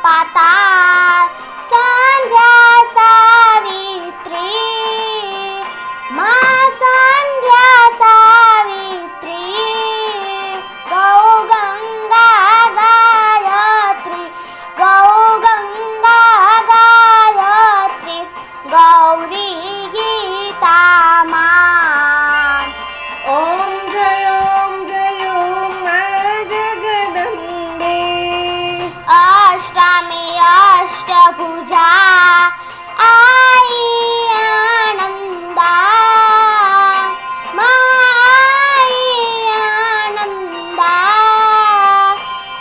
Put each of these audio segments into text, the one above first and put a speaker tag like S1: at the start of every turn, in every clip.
S1: पाताळ संध्या सावित्री मा संध्या सावित्री गौ गंगा गायत्री गौ गंगा गायत्री गौरी गीता मा
S2: ओम जय मा जगदंबे
S1: अष्टमी अष्टभुजा आई आनंदा माई आनंदा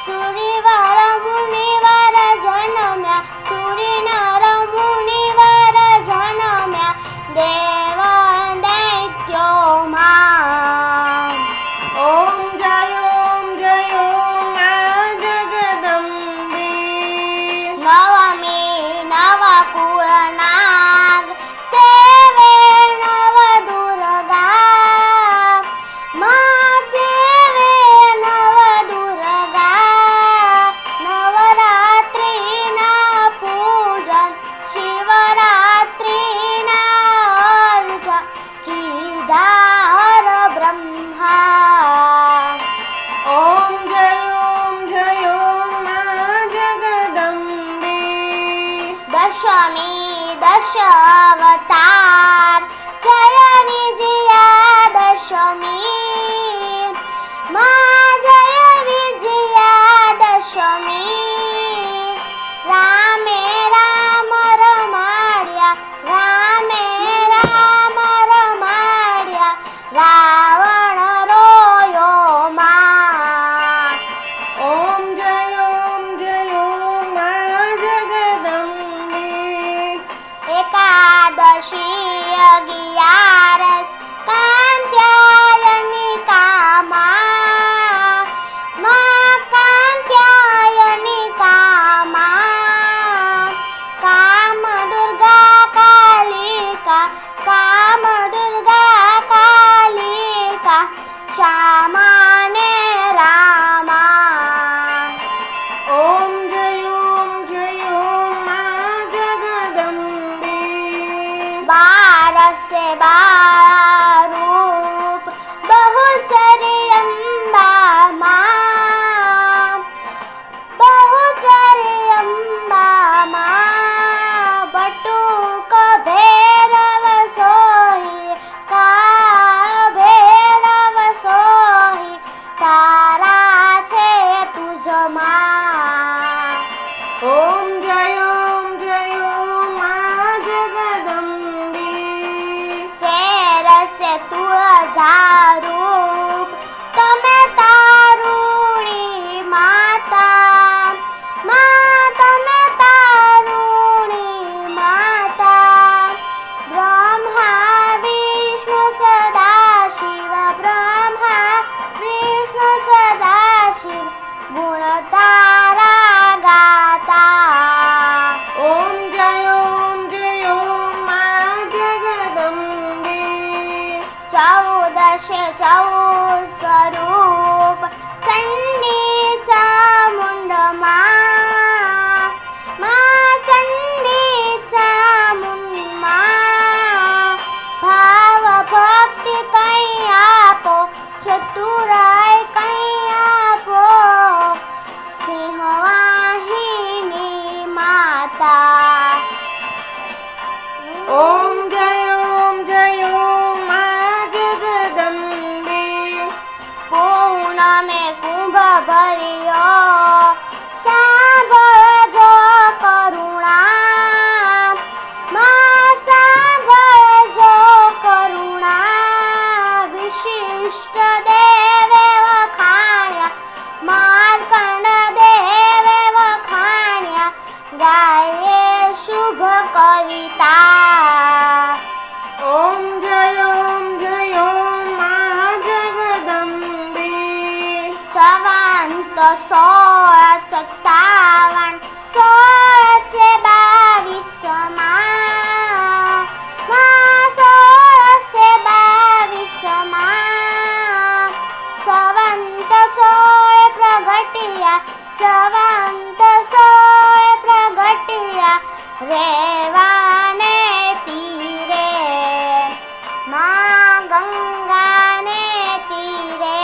S1: सूर्यवर मुनिवर जनम्या सूर्यनर मुनिवर जनम्या देव दैत्यो मा
S2: ओम जय मा जगदंबे
S1: नवमी नवकुळनाग सेवे नवदुर्गा मा सेवे नवदुर्गा नवरात्रीना पूजन शिवरात्रीना अर्घ्य कीदार ब्रह्मा
S2: ओम जय मा जगदंबे
S1: दशमी दश अवतार जय विजया दशमी मा जय विजया दशमी रामे राम रमाड्या रामे राम रमाड्या रावण रोयो मा
S2: ओम जय मा जगदंबे
S1: एकादशी अगियारस कांत्यायनी कामा मा कांत्यायनी कामा काम दुर्गा कालिका काम दुर्गा कालिका श्यामाने रामा
S2: ओम जय मा जगदंबे
S1: बारह से बारह रूप बहुचरी अम्बा माँ बहुचरी अम्बा माँ बटुक भैरव सोही का भैरव सोही तारा छे तुझ माँ
S2: ओम जय मा जगदंबे
S1: तेरसे तुळजा रूप तमे तारुणी माता मा तमे तारुणी माता ब्रह्मा विष्णु सदाशिव ब्रह्मा विष्णु सदाशिव गुण तारा गाता
S2: ओम जय मा जगदंबे
S1: चौदशे चौद स्वरूप चंडी चामुंडमा मा चंडी चामुंडमा भाव भक्ति कई आपो चतुराई कई आपो सिंहवाहिनी माता
S2: ओम जय मा जगदंबे
S1: पूनमे कुंभ भरियो सांभळजो करुणा मा सांभळजो करुणा विशिष्ट देवे वखाण्या मार्कंड देवे वखाण्या गाये शुभ कविता
S2: ओम जय मा जगदंबे
S1: सवांत 1657 1622 मा 1622 मा सवंत 16 प्रगटिया सवंत 16 રેવાને તીરે માં ગંગાને તીરે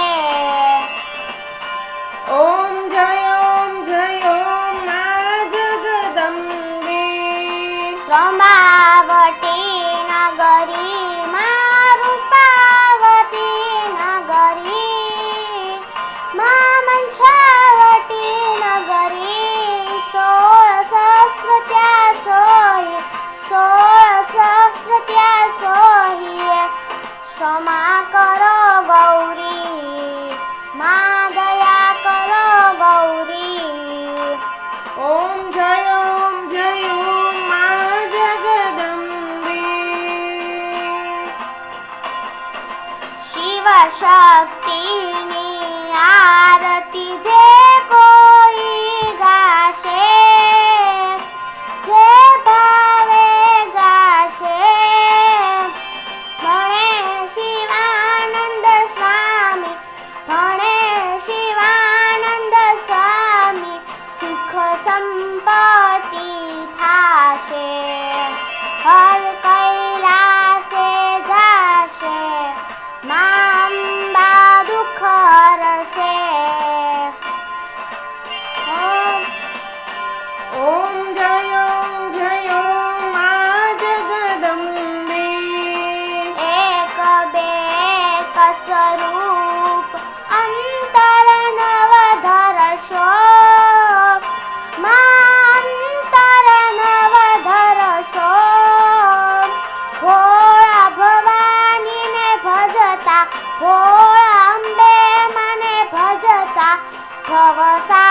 S2: ઓમ જય મા જગદંબે
S1: ત્રંબાવટી નગરી માં રૂપાવતી નગરી માં મંછાવટી નગરી 16 શસ્ત્ર ત્યાં સોહી 16 શસ્ત્ર ત્યાં સોહીએ ક્ષમા કરો ગૌરી માં દયા કરો ગૌરી
S2: ઓમ જય મા જગદંબે
S1: શિવ શક્તિની આરતી જે કોઈ ગાશે જે ભાવે ગાશે ભણે શિવાનંદ સ્વામી ભણે શિવાનંદ સ્વામી સુખ સંપત્તિ થાશે હર કૈલાસે જાશે મા અંબા દુઃખ હરશે
S2: ઓમ જય મા જગદંબે
S1: એક બે એક સ્વરૂપ અંતર નવ ધરશો માં અંતર નવ ધરશો ભોળા ભવાનીને ભજતા ભોળા અંબે મને ભજતા ભવસા